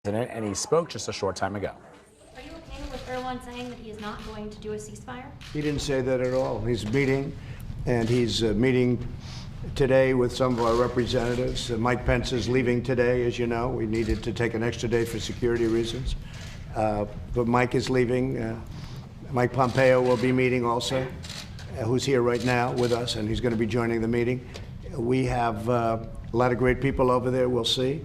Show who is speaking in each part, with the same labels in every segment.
Speaker 1: And he spoke just a short time ago.
Speaker 2: Are you okay with Erdogan saying that he is not going to do a ceasefire?
Speaker 3: He didn't say that at all. He's meeting, and he's meeting today with some of our representatives. Mike Pence is leaving today, as you know. We needed to take an extra day for security reasons. But Mike is leaving. Mike Pompeo will be meeting also, who's here right now with us, and he's going to be joining the meeting. We have a lot of great people over there, we'll see.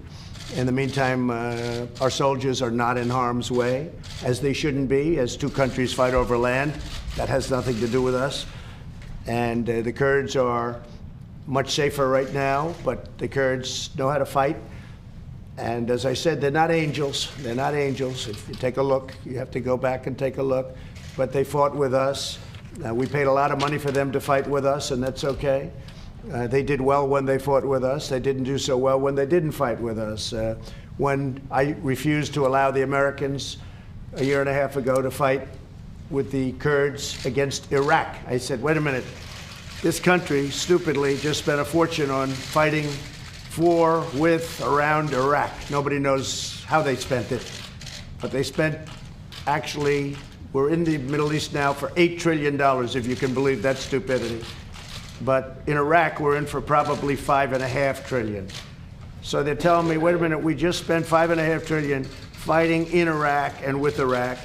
Speaker 3: In the meantime, our soldiers are not in harm's way, as they shouldn't be, as two countries fight over land. That has nothing to do with us. And the Kurds are much safer right now, but the Kurds know how to fight. And as I said, they're not angels. They're not angels. If you take a look, you have to go back and take a look. But they fought with us. We paid a lot of money for them to fight with us, and that's okay. They did well when they fought with us. They didn't do so well when they didn't fight with us. When I refused to allow the Americans a year and a half ago to fight with the Kurds against Iraq, I said, wait a minute, this country stupidly just spent a fortune on fighting for, with, around Iraq. Nobody knows how they spent it, but they spent, actually, we're in the Middle East now for $8 trillion, if you can believe that stupidity. But in Iraq, we're in for probably $5.5 trillion. So they're telling me, wait a minute, we just spent $5.5 trillion fighting in Iraq and with Iraq,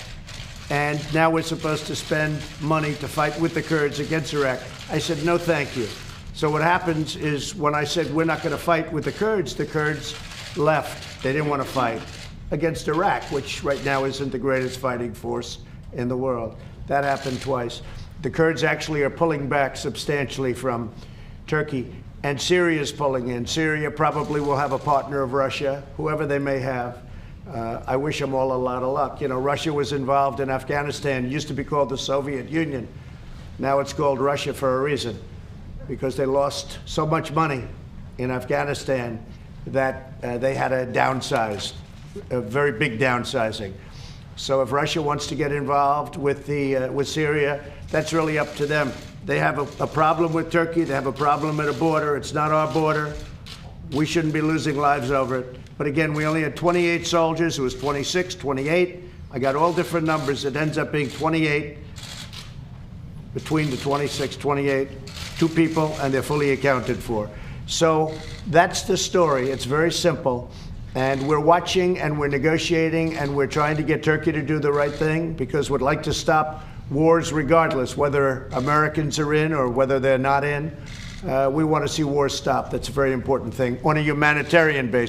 Speaker 3: and now we're supposed to spend money to fight with the Kurds against Iraq. I said, no, thank you. So what happens is when I said we're not going to fight with the Kurds left. They didn't want to fight against Iraq, which right now isn't the greatest fighting force in the world. That happened twice. The Kurds actually are pulling back substantially from Turkey, and Syria is pulling in. Syria probably will have a partner of Russia, whoever they may have. I wish them all a lot of luck. You know, Russia was involved in Afghanistan. It used to be called the Soviet Union. Now it's called Russia for a reason, because they lost so much money in Afghanistan that they had to downsize, a very big downsizing. So if Russia wants to get involved with Syria, that's really up to them. They have a problem with Turkey. They have a problem at a border. It's not our border. We shouldn't be losing lives over it. But again, we only had 28 soldiers. It was 26, 28. I got all different numbers. It ends up being 28, between the 26, 28, two people, and they're fully accounted for. So that's the story. It's very simple. And we're watching, and we're negotiating, and we're trying to get Turkey to do the right thing, because we'd like to stop wars regardless, whether Americans are in or whether they're not in. We want to see wars stop. That's a very important thing on a humanitarian basis.